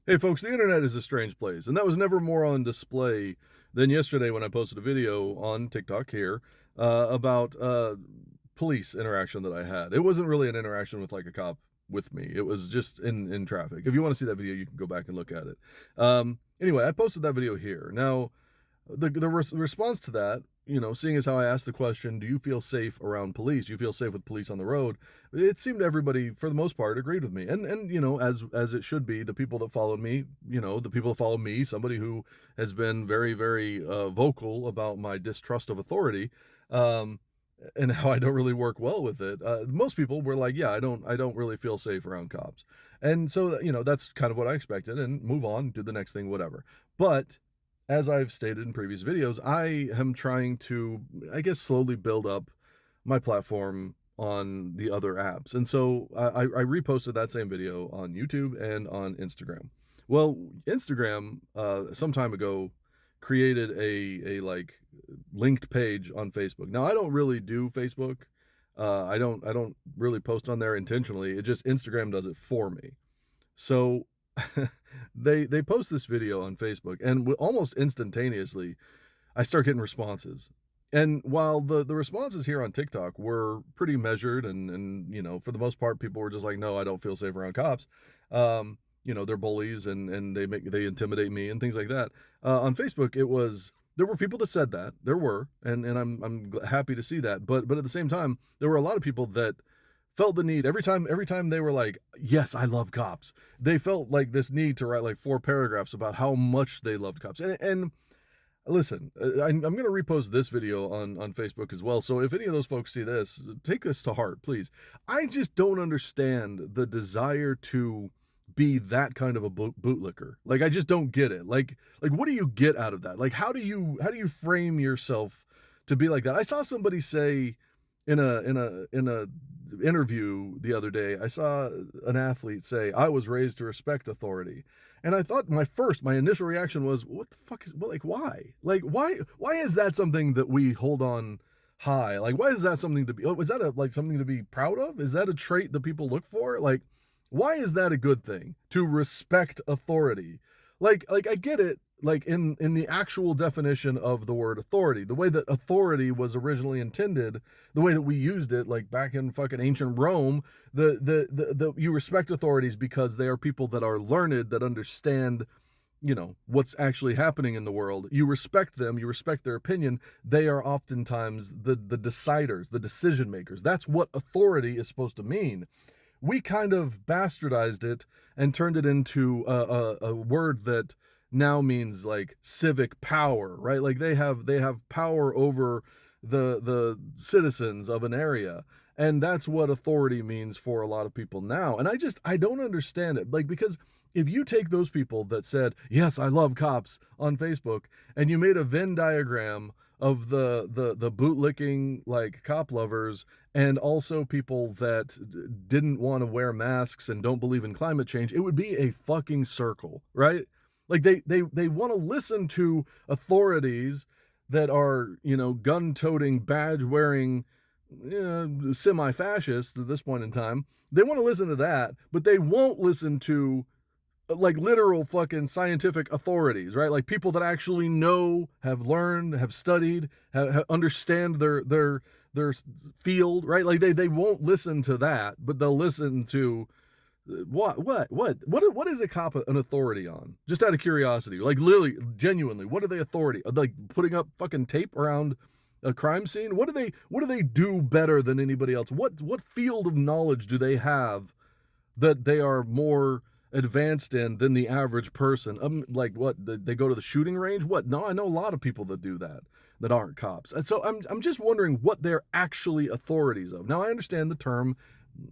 Hey folks, the internet is a strange place, and that was never more on display than yesterday when I posted a video on TikTok here about police interaction that I had. It wasn't really an interaction with like a cop with me. It was just in traffic. If you want to see that video, you can go back and look at it. Anyway, I posted that video here. Now, the response to that, seeing as how I asked the question, do you feel safe around police? Do you feel safe with police on the road? It seemed everybody, for the most part, agreed with me. And as it should be, the people that followed me, the people that follow me, somebody who has been very, very vocal about my distrust of authority, um, and how I don't really work well with it. Most people were like, yeah, I don't really feel safe around cops. And so, that's kind of what I expected, and move on, do the next thing, whatever. But as I've stated in previous videos, I am trying to, I guess, slowly build up my platform on the other apps. And so I reposted that same video on YouTube and on Instagram. Well, Instagram, some time ago, created a like linked page on Facebook. Now I don't really do Facebook. I don't really post on there intentionally. It just Instagram does it for me. So they post this video on Facebook, and almost instantaneously, I start getting responses. And while the responses here on TikTok were pretty measured, and for the most part, people were just like, "No, I don't feel safe around cops." They're bullies, and they intimidate me and things like that. On Facebook, there were people that said that, there were, and I'm happy to see that. But at the same time, there were a lot of people that felt the need every time they were like, yes, I love cops, they felt like this need to write like 4 paragraphs about how much they loved cops. And listen, I'm going to repost this video on Facebook as well, so if any of those folks see this, take this to heart, please. I just don't understand the desire to be that kind of a bootlicker. Like, I just don't get it. Like what do you get out of that? Like, how do you frame yourself to be like that? I saw somebody say in a interview the other day, I saw an athlete say, "I was raised to respect authority." And I thought my initial reaction was, what the fuck is, well, like, why? Like, why is that something that we hold on high? Like, why is that something to be, is that something to be proud of? Is that a trait that people look for? Like, why is that a good thing to respect authority? Like I get it, like in the actual definition of the word authority, the way that authority was originally intended, the way that we used it, like back in fucking ancient Rome, the you respect authorities because they are people that are learned, that understand, what's actually happening in the world. You respect them, you respect their opinion. They are oftentimes the deciders, the decision makers. That's what authority is supposed to mean. We kind of bastardized it and turned it into a word that now means like civic power, right? Like they have power over the citizens of an area. And that's what authority means for a lot of people now. And I don't understand it. Like, because if you take those people that said, "Yes, I love cops" on Facebook, and you made a Venn diagram of the bootlicking like cop lovers, and also people that didn't want to wear masks and don't believe in climate change, it would be a fucking circle, right? Like they want to listen to authorities that are, gun-toting, badge-wearing, semi-fascists at this point in time. They want to listen to that, but they won't listen to like literal fucking scientific authorities, right? Like people that actually know, have learned, have studied, understand their field, right? Like they won't listen to that, but they'll listen to what is a cop an authority on? Just out of curiosity, like literally, genuinely, what are they authority? Like putting up fucking tape around a crime scene? What do they do better than anybody else? What field of knowledge do they have that they are more advanced in than the average person? Like what? They go to the shooting range? What? No, I know a lot of people that do that aren't cops. And so I'm just wondering what they're actually authorities of. Now I understand the term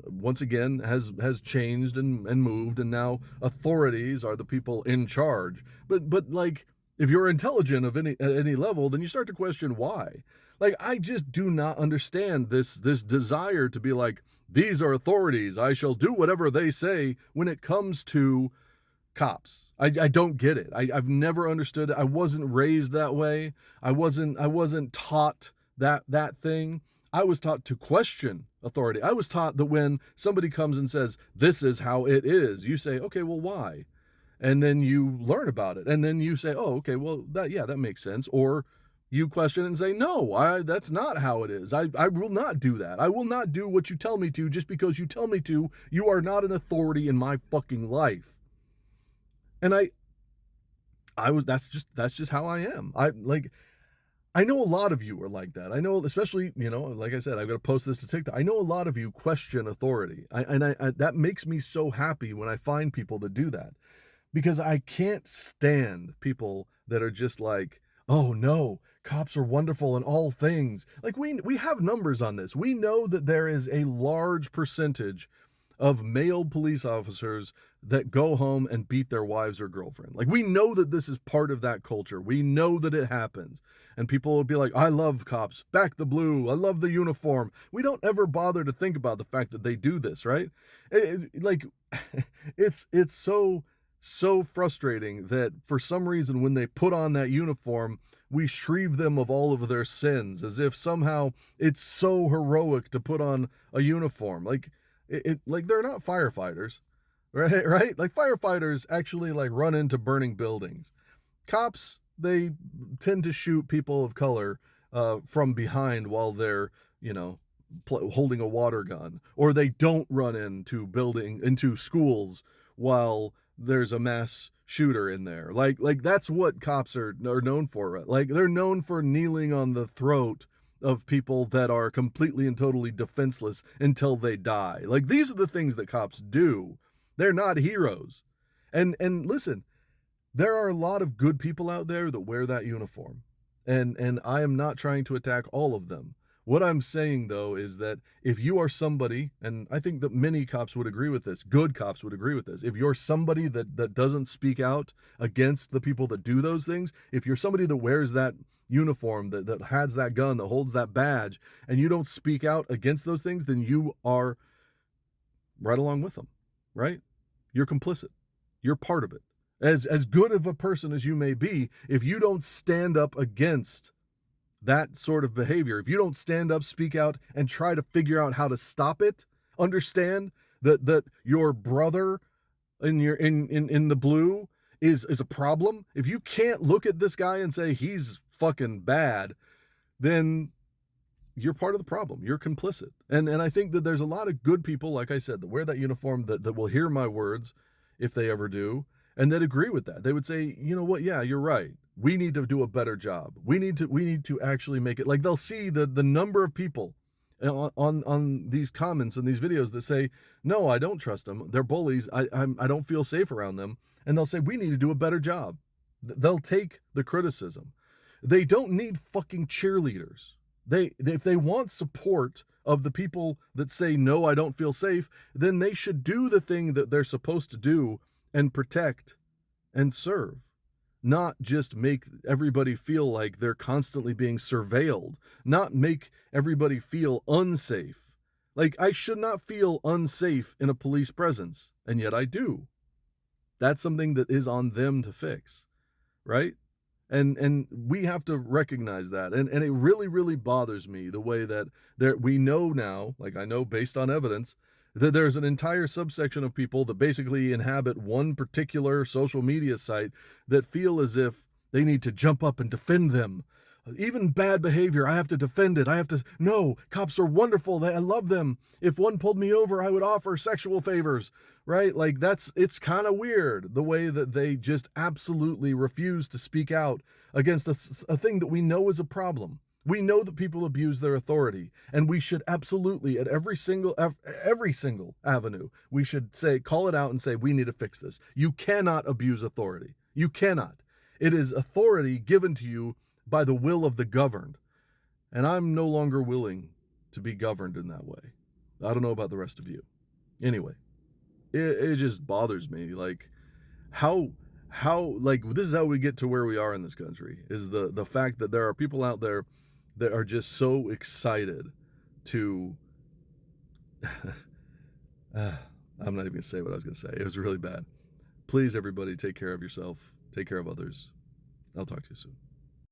once again has changed and moved, and now authorities are the people in charge. But like, if you're intelligent of at any level, then you start to question why. Like, I just do not understand this desire to be like, these are authorities, I shall do whatever they say when it comes to cops. I don't get it. I've never understood it. I wasn't raised that way. I wasn't taught that thing. I was taught to question authority. I was taught that when somebody comes and says, "This is how it is," you say, "Okay, well, why?" and then you learn about it, and then you say, "Oh, okay, well, that makes sense," or you question it and say, "No, that's not how it is. I will not do that. I will not do what you tell me to just because you tell me to. You are not an authority in my fucking life." And I was that's just how I am. I know a lot of you are like that. I know, especially, like I said, I've got to post this to TikTok. I know a lot of you question authority. I that makes me so happy when I find people that do that, because I can't stand people that are just like, "Oh no, cops are wonderful in all things." Like, we have numbers on this. We know that there is a large percentage of male police officers that go home and beat their wives or girlfriend. Like, we know that this is part of that culture. We know that it happens. And people will be like, "I love cops. Back the blue. I love the uniform." We don't ever bother to think about the fact that they do this, right? Like, it's so frustrating that for some reason when they put on that uniform, we shrieve them of all of their sins, as if somehow it's so heroic to put on a uniform. Like, they're not firefighters, right? Right? Like, firefighters actually like run into burning buildings. Cops, they tend to shoot people of color from behind while they're, you know, holding a water gun, or they don't run into schools while there's a mass shooter in there. Like that's what cops are known for. Right? Like, they're known for kneeling on the throat of people that are completely and totally defenseless until they die. Like, these are the things that cops do. They're not heroes. And listen, there are a lot of good people out there that wear that uniform. And I am not trying to attack all of them. What I'm saying though is that if you are somebody, and I think that many cops would agree with this, good cops would agree with this. If you're somebody that doesn't speak out against the people that do those things, if you're somebody that wears that uniform, that has that gun, that holds that badge, and you don't speak out against those things, then you are right along with them, right? You're complicit. You're part of it. As good of a person as you may be, if you don't stand up against that sort of behavior, if you don't stand up, speak out, and try to figure out how to stop it, understand that your brother in the blue is a problem. If you can't look at this guy and say he's fucking bad, then you're part of the problem. You're complicit. And I think that there's a lot of good people, like I said, that wear that uniform, that will hear my words if they ever do, and that agree with that. They would say, "You know what? Yeah, you're right. We need to do a better job. We need to actually make it." Like, they'll see the number of people on these comments and these videos that say, "No, I don't trust them. They're bullies. I don't feel safe around them." And they'll say, "We need to do a better job." They'll take the criticism. They don't need fucking cheerleaders. If they want support of the people that say, "No, I don't feel safe," then they should do the thing that they're supposed to do and protect and serve, not just make everybody feel like they're constantly being surveilled, not make everybody feel unsafe. Like, I should not feel unsafe in a police presence, and yet I do. That's something that is on them to fix, right? And we have to recognize that. And it really bothers me the way that we know now, like, I know based on evidence, that there's an entire subsection of people that basically inhabit one particular social media site that feel as if they need to jump up and defend them. Even bad behavior, I have to defend it. No, cops are wonderful. I love them. If one pulled me over, I would offer sexual favors, right? Like, it's kind of weird the way that they just absolutely refuse to speak out against a thing that we know is a problem. We know that people abuse their authority, and we should absolutely, at every single avenue, we should call it out and say, "We need to fix this. You cannot abuse authority. You cannot. It is authority given to you by the will of the governed." And I'm no longer willing to be governed in that way. I don't know about the rest of you. Anyway, it just bothers me. Like, how like, this is how we get to where we are in this country, is the fact that there are people out there that are just so excited to I'm not even gonna say what I was gonna say. It was really bad. Please, everybody, take care of yourself, take care of others. I'll talk to you soon.